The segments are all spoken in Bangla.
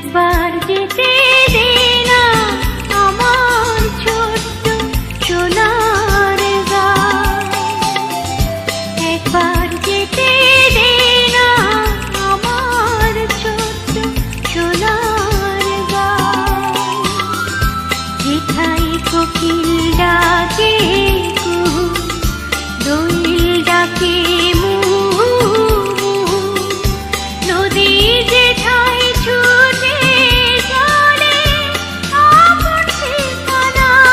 একবার যেতে দে না আমার ছোট্ট সোনার গাঁ। একবার যেতে দে না আমার ছোট্ট সোনার গাঁ। যেথায় কোকিল ডাকে কুহু, দোয়েল ডাকে মুহু মুহু, নদী যেথায় ছুটে চলে আপন ঠিকানায়।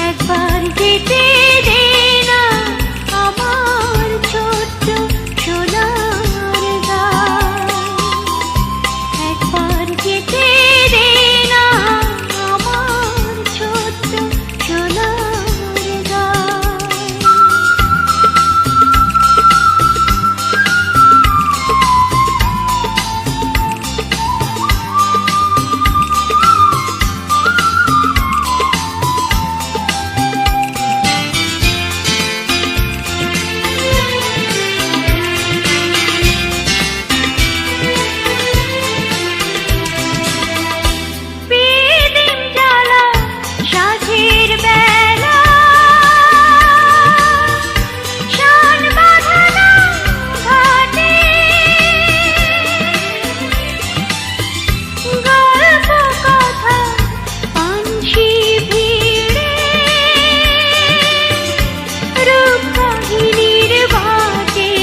একবার যেতে দে না আমার ছোট্ট সোনার গাঁ। একবার যেতে দে না আমার ছোট্ট সোনার গাঁ। পিদিম জ্বালা সাঁঝের বেলা, শান বাঁধানো ঘাটে, গল্প কথা পানসি ভিড়ে, রূপ কাহিনীর বাটে।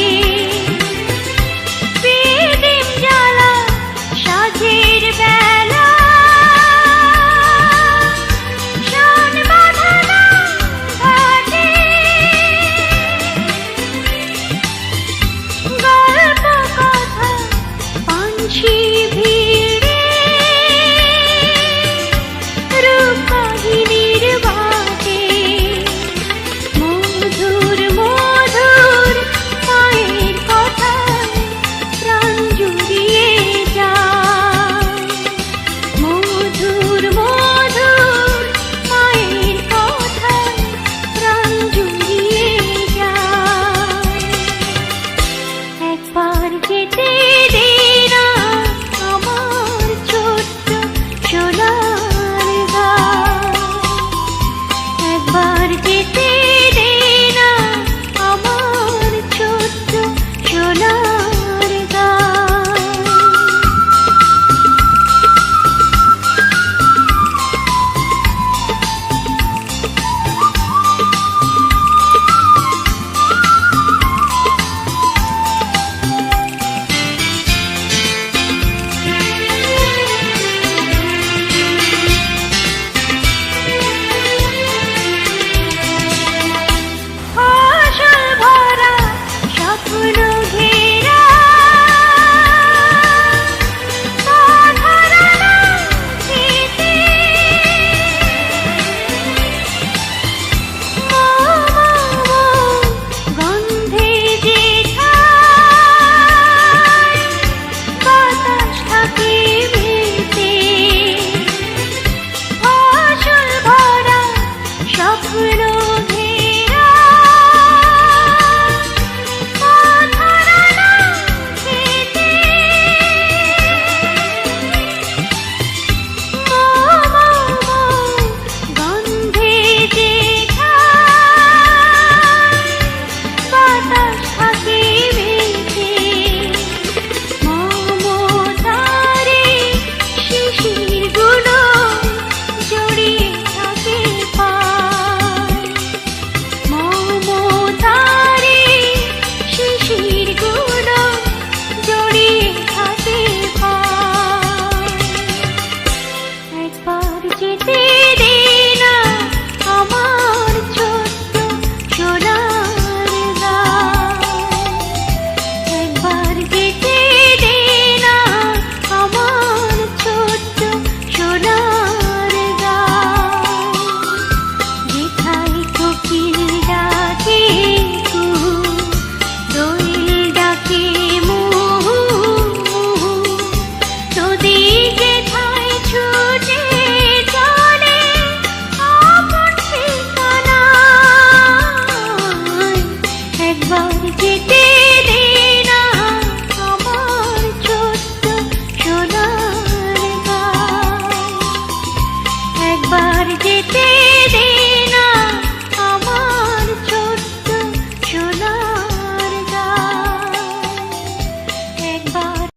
পিদিম জ্বালা সাঁঝের বেলা, শান বাঁধানো ঘাটে, গল্প কথা পানসি ভিড়ে, রূপ কাহিনীর বাটে। মধুর মধুর মায়ের কথায় প্রাণ জুড়িয়ে যায়। যেতে দে